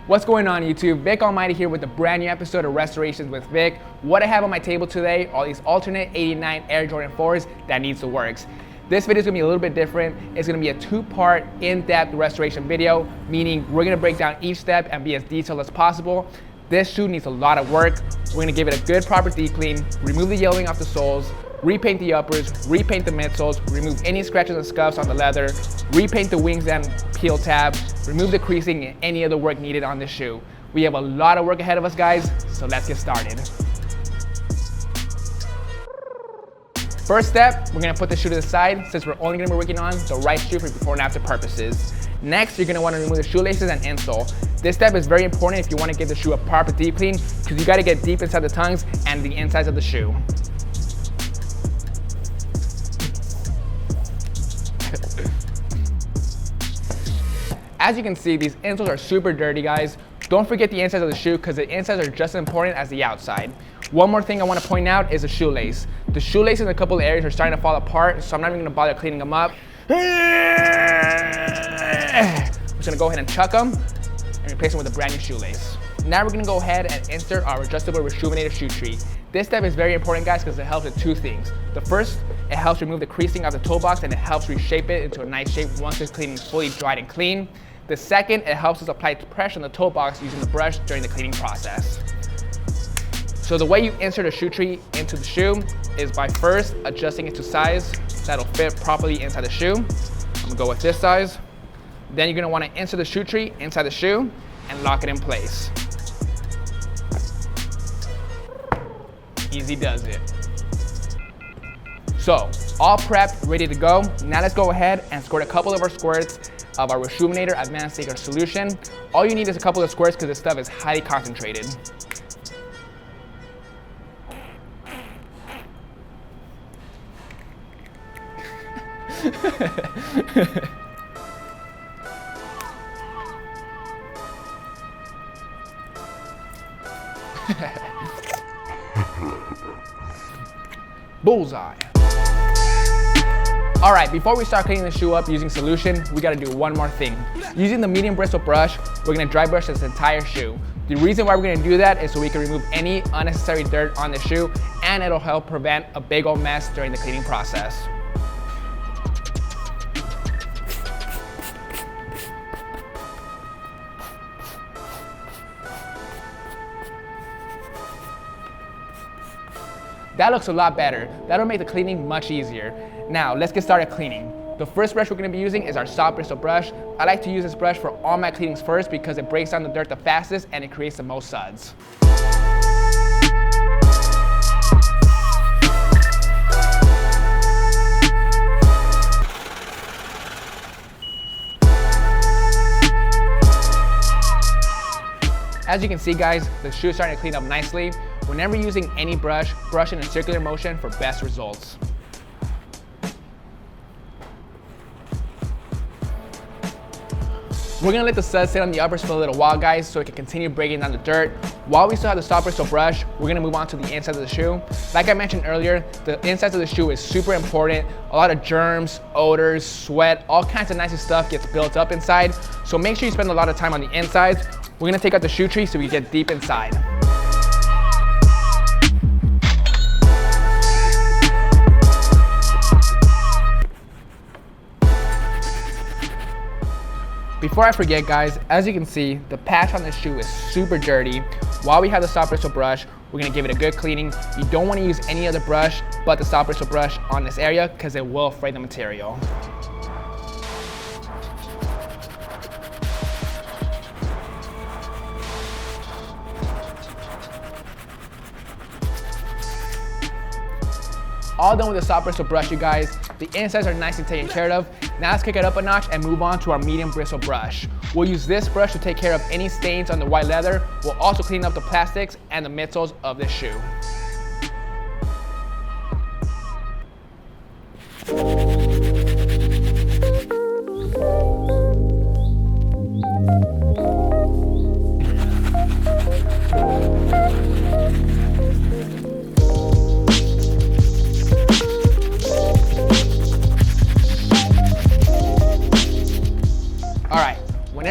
What's going on YouTube? Vick Almighty here with a brand new episode of Restorations with Vick. What I have on my table today are these alternate 89 Air Jordan 4s that needs the works. This video is going to be a little bit different. It's going to be a two-part in-depth restoration video, meaning we're going to break down each step and be as detailed as possible. This shoe needs a lot of work. We're going to give it a good proper deep clean, remove the yellowing off the soles, repaint the uppers, repaint the midsoles, remove any scratches and scuffs on the leather, repaint the wings and peel tab, remove the creasing and any other work needed on this shoe. We have a lot of work ahead of us, guys, so let's get started. First step, we're gonna put the shoe to the side since we're only gonna be working on the right shoe for before and after purposes. Next, you're gonna wanna remove the shoelaces and insole. This step is very important if you wanna give the shoe a proper deep clean because you gotta get deep inside the tongues and the insides of the shoe. As you can see, these insoles are super dirty, guys. Don't forget the insides of the shoe because the insides are just as important as the outside. One more thing I want to point out is the shoelace. The shoelaces in a couple of areas are starting to fall apart, so I'm not even going to bother cleaning them up. I'm just going to go ahead and chuck them and replace them with a brand new shoelace. Now we're going to go ahead and insert our adjustable Reshoevn8r Shoe Tree. This step is very important, guys, because it helps with two things. The first, it helps remove the creasing of the toe box and it helps reshape it into a nice shape once it's clean and fully dried and clean. The second, it helps us apply pressure on the toe box using the brush during the cleaning process. So the way you insert a shoe tree into the shoe is by first adjusting it to size that'll fit properly inside the shoe. I'm gonna go with this size. Then you're gonna wanna insert the shoe tree inside the shoe and lock it in place. Easy does it. So, all prepped, ready to go. Now let's go ahead and squirt a couple of our squirts of our Reshoevn8r Advanced Acre solution. All you need is a couple of squirts because this stuff is highly concentrated. Bullseye. All right, before we start cleaning the shoe up using solution, we gotta do one more thing. Using the medium bristle brush, we're gonna dry brush this entire shoe. The reason why we're gonna do that is so we can remove any unnecessary dirt on the shoe and it'll help prevent a big old mess during the cleaning process. That looks a lot better. That'll make the cleaning much easier. Now, let's get started cleaning. The first brush we're gonna be using is our Soft Bristle Brush. I like to use this brush for all my cleanings first because it breaks down the dirt the fastest and it creates the most suds. As you can see, guys, the shoe is starting to clean up nicely. Whenever using any brush, brush in a circular motion for best results. We're gonna let the suds sit on the uppers for a little while, guys, so it can continue breaking down the dirt. While we still have the Soft Bristle Brush, we're gonna move on to the insides of the shoe. Like I mentioned earlier, the insides of the shoe is super important. A lot of germs, odors, sweat, all kinds of nasty stuff gets built up inside. So make sure you spend a lot of time on the insides. We're gonna take out the shoe tree so we get deep inside. Before I forget, guys, as you can see, the patch on this shoe is super dirty. While we have the Soft Bristle Brush, we're gonna give it a good cleaning. You don't wanna use any other brush but the Soft Bristle Brush on this area because it will fray the material. All done with the Soft Bristle Brush, you guys. The insides are nicely taken care of. Now let's kick it up a notch and move on to our medium bristle brush. We'll use this brush to take care of any stains on the white leather. We'll also clean up the plastics and the midsoles of this shoe.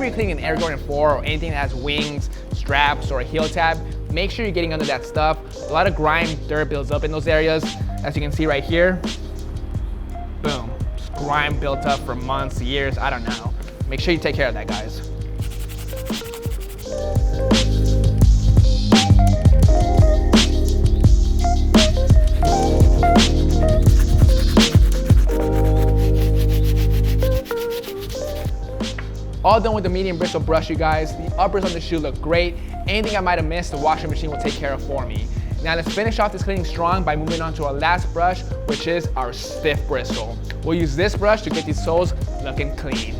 whenever you're cleaning an air going floor or anything that has wings, straps, or a heel tab, make sure you're getting under that stuff. A lot of grime, dirt builds up in those areas. As you can see right here, boom, just grime built up for months, years, I don't know. Make sure you take care of that, guys. All done with the medium bristle brush, you guys. The uppers on the shoe look great. Anything I might have missed, the washing machine will take care of for me. Now let's finish off this cleaning strong by moving on to our last brush, which is our stiff bristle. We'll use this brush to get these soles looking clean.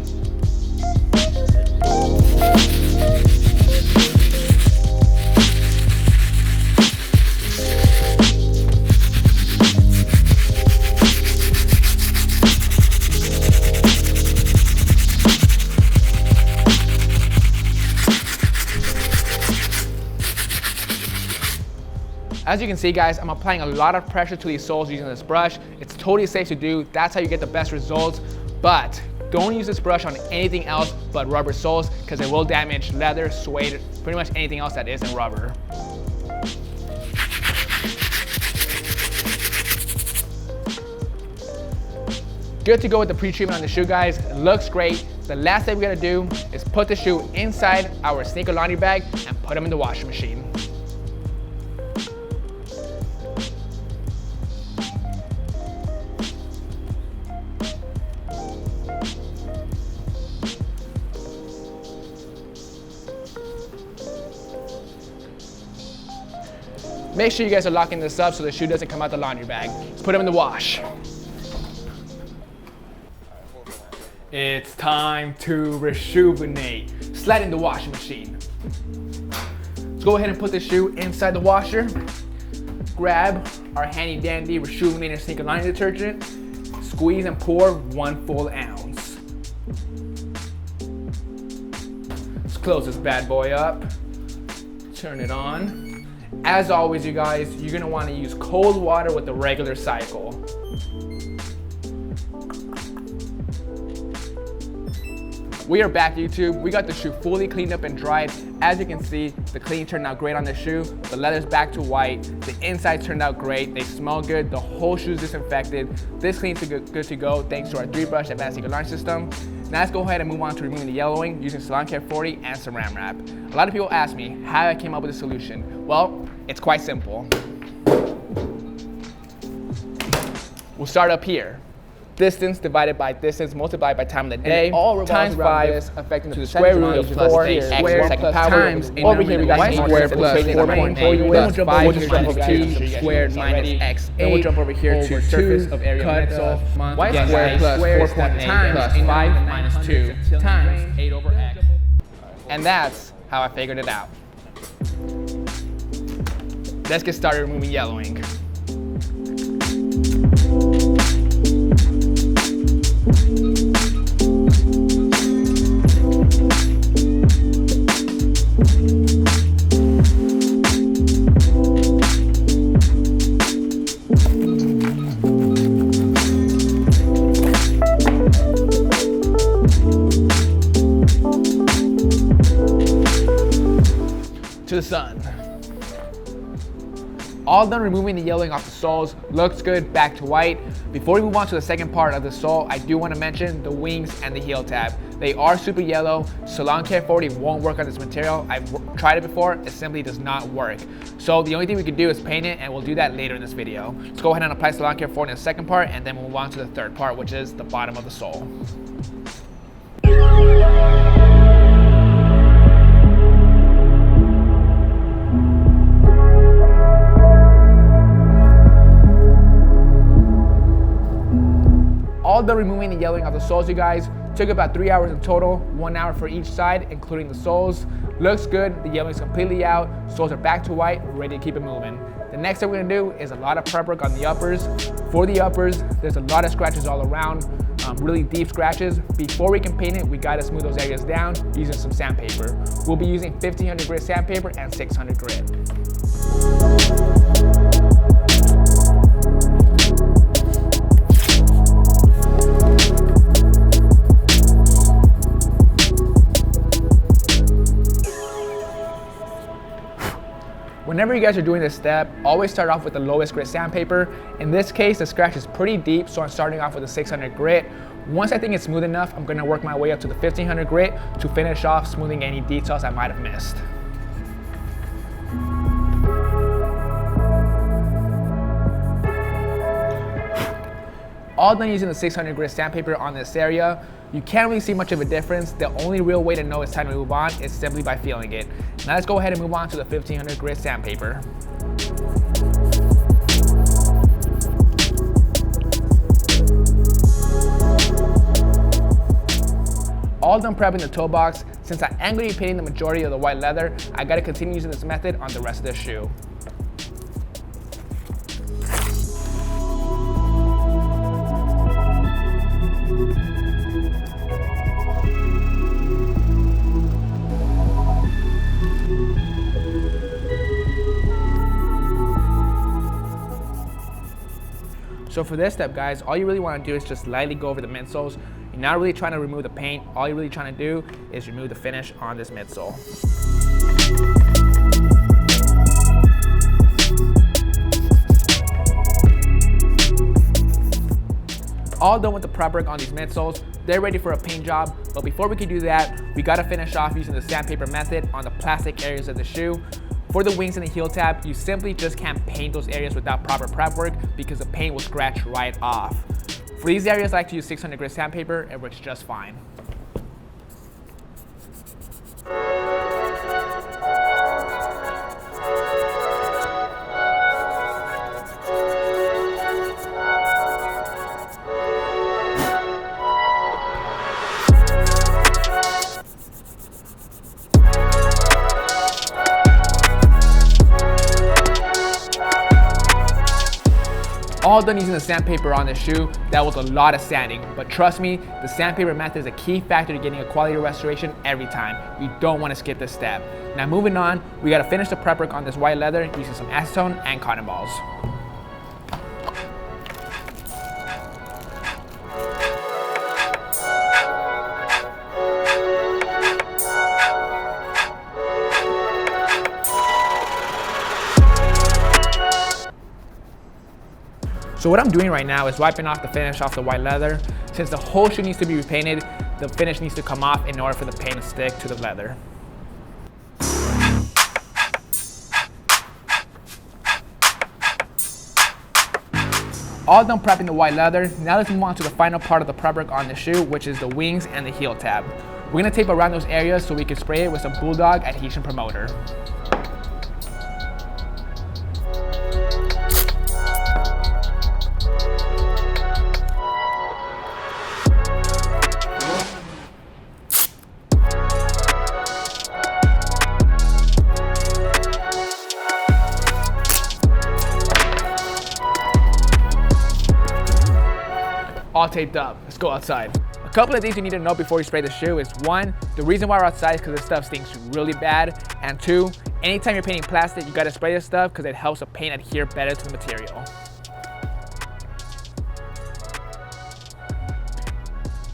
As you can see, guys, I'm applying a lot of pressure to these soles using this brush. It's totally safe to do. That's how you get the best results. But don't use this brush on anything else but rubber soles because it will damage leather, suede, pretty much anything else that isn't rubber. Good to go with the pre-treatment on the shoe, guys. It looks great. The last thing we gotta do is put the shoe inside our sneaker laundry bag and put them in the washing machine. Make sure you guys are locking this up so the shoe doesn't come out the laundry bag. Let's put them in the wash. It's time to Reshoevn8. Slide in the washing machine. Let's go ahead and put the shoe inside the washer. Grab our handy dandy Reshoevn8r sneaker lining detergent. Squeeze and pour 1 full ounce. Let's close this bad boy up. Turn it on. As always, you guys, you're gonna wanna use cold water with the regular cycle. We are back, YouTube. We got the shoe fully cleaned up and dried. As you can see, the clean turned out great on the shoe. The leather's back to white. The inside turned out great. They smell good. The whole shoe's disinfected. This clean's good to go thanks to our 3-brush advanced sneaker laundry system. Now let's go ahead and move on to removing the yellowing using Salon Care 40 and Saran Wrap. A lot of people ask me how I came up with a solution. Well, it's quite simple. We'll start up here. Distance divided by distance multiplied by time of the day, all times 5, affecting the square root of 4 square second power times. Over here we got y squared plus 4.4. Then we'll jump over to t squared minus x. Then we'll jump over here to surface of area midsole. Y squared plus 4.8 plus 5 minus 2 times 8 over x. And that's how I figured it out. Let's get started removing yellowing. To the sun. All done removing the yellowing off the soles. Looks good, back to white. Before we move on to the second part of the sole, I do want to mention the wings and the heel tab. They are super yellow. Salon Care 40 won't work on this material. I've tried it before, it simply does not work. So the only thing we can do is paint it, and we'll do that later in this video. Let's go ahead and apply Salon Care 40 in the second part, and then we'll move on to the third part, which is the bottom of the sole. All done removing the yellowing of the soles, you guys. Took about 3 hours in total, 1 hour for each side, including the soles. Looks good, the yellowing is completely out, soles are back to white, ready to keep it moving. The next thing we're gonna do is a lot of prep work on the uppers. For the uppers, there's a lot of scratches all around, really deep scratches. Before we can paint it, we gotta smooth those areas down using some sandpaper. We'll be using 1500 grit sandpaper and 600 grit. Whenever you guys are doing this step, always start off with the lowest grit sandpaper. In this case, the scratch is pretty deep, so I'm starting off with a 600 grit. Once I think it's smooth enough, I'm gonna work my way up to the 1500 grit to finish off smoothing any details I might have missed. All done using the 600 grit sandpaper on this area. You can't really see much of a difference. The only real way to know it's time to move on is simply by feeling it. Now let's go ahead and move on to the 1500 grit sandpaper. All done prepping the toe box. Since I am going to be painting the majority of the white leather, I got to continue using this method on the rest of the shoe. So for this step, guys, all you really want to do is just lightly go over the midsoles. You're not really trying to remove the paint. All you're really trying to do is remove the finish on this midsole. All done with the prep work on these midsoles. They're ready for a paint job, but before we can do that, we gotta finish off using the sandpaper method on the plastic areas of the shoe. For the wings and the heel tab, you simply just can't paint those areas without proper prep work because the paint will scratch right off. For these areas, I like to use 600 grit sandpaper. It works just fine. All done using the sandpaper on this shoe. That was a lot of sanding, but trust me, the sandpaper method is a key factor to getting a quality restoration every time. You don't want to skip this step. Now moving on, we got to finish the prep work on this white leather using some acetone and cotton balls. So what I'm doing right now is wiping off the finish off the white leather. Since the whole shoe needs to be repainted, the finish needs to come off in order for the paint to stick to the leather. All done prepping the white leather. Now let's move on to the final part of the prep work on the shoe, which is the wings and the heel tab. We're gonna tape around those areas so we can spray it with some Bulldog adhesion promoter. All taped up. Let's go outside. A couple of things you need to know before you spray the shoe is 1, the reason why we're outside is because this stuff stinks really bad, and 2, anytime you're painting plastic, you gotta spray this stuff because it helps the paint adhere better to the material.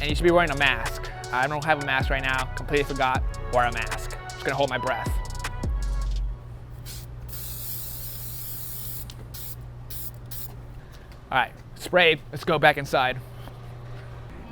And you should be wearing a mask. I don't have a mask right now, completely forgot, wear a mask. Just gonna hold my breath. All right, sprayed, let's go back inside.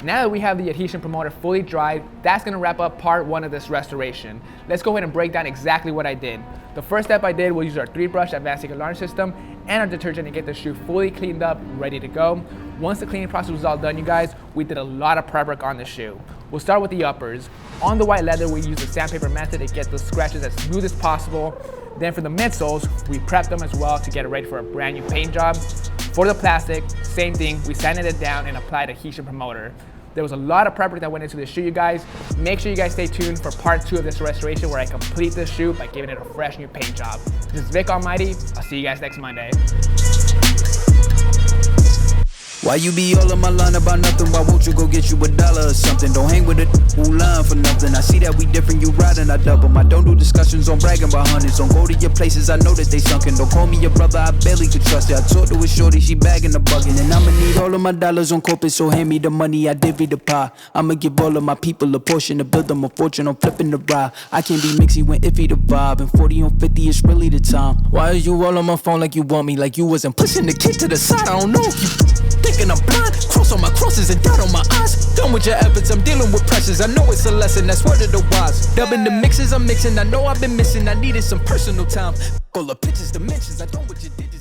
Now that we have the adhesion promoter fully dried, that's gonna wrap up part 1 of this restoration. Let's go ahead and break down exactly what I did. The first step I did was use our 3-brush advanced alarm system and our detergent to get the shoe fully cleaned up, ready to go. Once the cleaning process was all done, you guys, we did a lot of prep work on the shoe. We'll start with the uppers. On the white leather, we used the sandpaper method to get the scratches as smooth as possible. Then for the midsoles, we prepped them as well to get it ready for a brand new paint job. For the plastic, same thing, we sanded it down and applied adhesion promoter. There was a lot of prep work that went into this shoe, you guys. Make sure you guys stay tuned for part 2 of this restoration where I complete this shoe by giving it a fresh new paint job. This is Vick Almighty. I'll see you guys next Monday. Why you be all on my line about nothing? Why won't you go get you $1 or something? Don't hang with a who lying for nothing. I see that we different, you riding, I double. I don't do discussions on bragging about hundreds. Don't go to your places, I know that they sunken. Don't call me your brother, I barely could trust it. I talked to a shorty, she bagging the bugging. And I'ma need all of my dollars on corporate, so hand me the money, I divvy the pie. I'ma give all of my people a portion to build them a fortune on flipping the ride. I can't be mixy when iffy the vibe, and 40 on 50 is really the time. Why are you all on my phone like you want me? Like you wasn't pushing the kid to the side. I don't know if you thinking I'm blind. Cross on my crosses and doubt on my eyes. Done with your efforts, I'm dealing with pressures. I know it's a lesson, that's word of the wise. Dubbing the mixes I'm mixing, I know I've been missing. I needed some personal time. All the pictures, dimensions, I don't what you did.